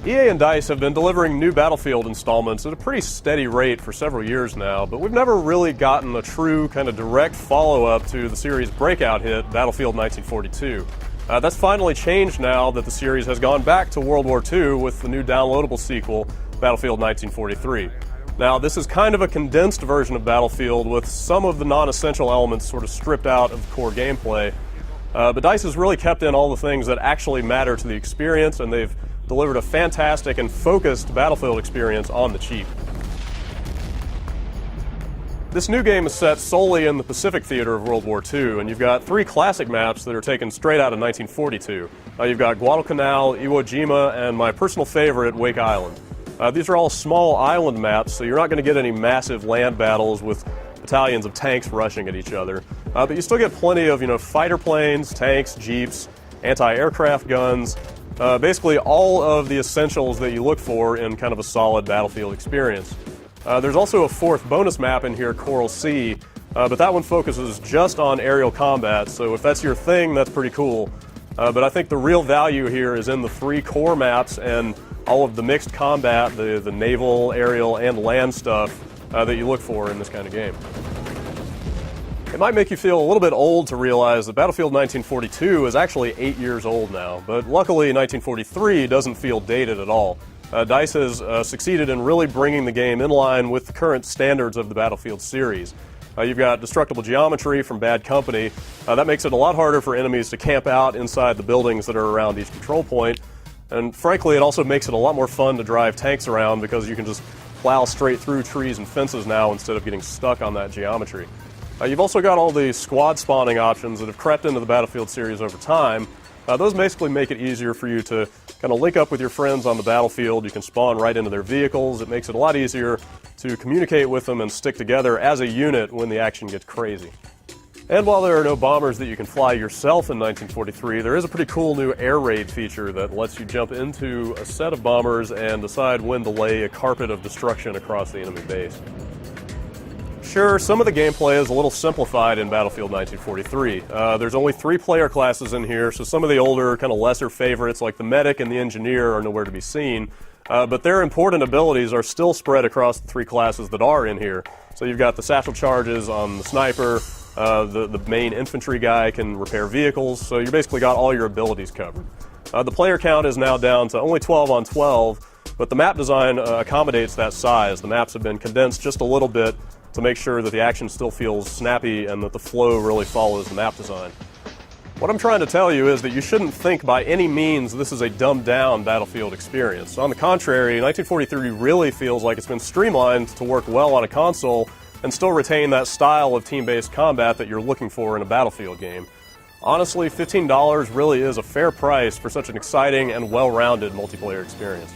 EA and DICE have been delivering new Battlefield installments at a pretty steady rate for several years now, but we've never really gotten a true kind of direct follow-up to the series' breakout hit, Battlefield 1942. That's finally changed now that the series has gone back to World War II with the new downloadable sequel, Battlefield 1943. Now, this is kind of a condensed version of Battlefield with some of the non-essential elements sort of stripped out of the core gameplay. But DICE has really kept in all the things that actually matter to the experience, and they've delivered a fantastic and focused Battlefield experience on the cheap. This new game is set solely in the Pacific theater of World War II, and you've got three classic maps that are taken straight out of 1942. You've got Guadalcanal, Iwo Jima, and my personal favorite, Wake Island. These are all small island maps, so you're not going to get any massive land battles with battalions of tanks rushing at each other. But you still get plenty of, fighter planes, tanks, jeeps, anti-aircraft guns, basically all of the essentials that you look for in kind of a solid Battlefield experience. There's also a fourth bonus map in here, Coral Sea, but that one focuses just on aerial combat, so if that's your thing, that's pretty cool. But I think the real value here is in the three core maps and all of the mixed combat, the naval, aerial, and land stuff that you look for in this kind of game. It might make you feel a little bit old to realize that Battlefield 1942 is actually 8 years old now, but luckily 1943 doesn't feel dated at all. DICE has succeeded in really bringing the game in line with the current standards of the Battlefield series. You've got destructible geometry from Bad Company. That makes it a lot harder for enemies to camp out inside the buildings that are around each control point. And frankly, it also makes it a lot more fun to drive tanks around because you can just plow straight through trees and fences now instead of getting stuck on that geometry. You've also got all the squad spawning options that have crept into the Battlefield series over time. Those basically make it easier for you to kind of link up with your friends on the battlefield. You can spawn right into their vehicles. It makes it a lot easier to communicate with them and stick together as a unit when the action gets crazy. And while there are no bombers that you can fly yourself in 1943, there is a pretty cool new air raid feature that lets you jump into a set of bombers and decide when to lay a carpet of destruction across the enemy base. Sure, some of the gameplay is a little simplified in Battlefield 1943. There's only 3 player classes in here, so some of the older, kind of lesser favorites like the medic and the engineer are nowhere to be seen. But their important abilities are still spread across the 3 classes that are in here. So you've got the satchel charges on the sniper, the main infantry guy can repair vehicles, so you basically got all your abilities covered. The player count is now down to only 12 on 12, but the map design accommodates that size. The maps have been condensed just a little bit to make sure that the action still feels snappy and that the flow really follows the map design. What I'm trying to tell you is that you shouldn't think by any means this is a dumbed-down Battlefield experience. On the contrary, 1943 really feels like it's been streamlined to work well on a console and still retain that style of team-based combat that you're looking for in a Battlefield game. Honestly, $15 really is a fair price for such an exciting and well-rounded multiplayer experience.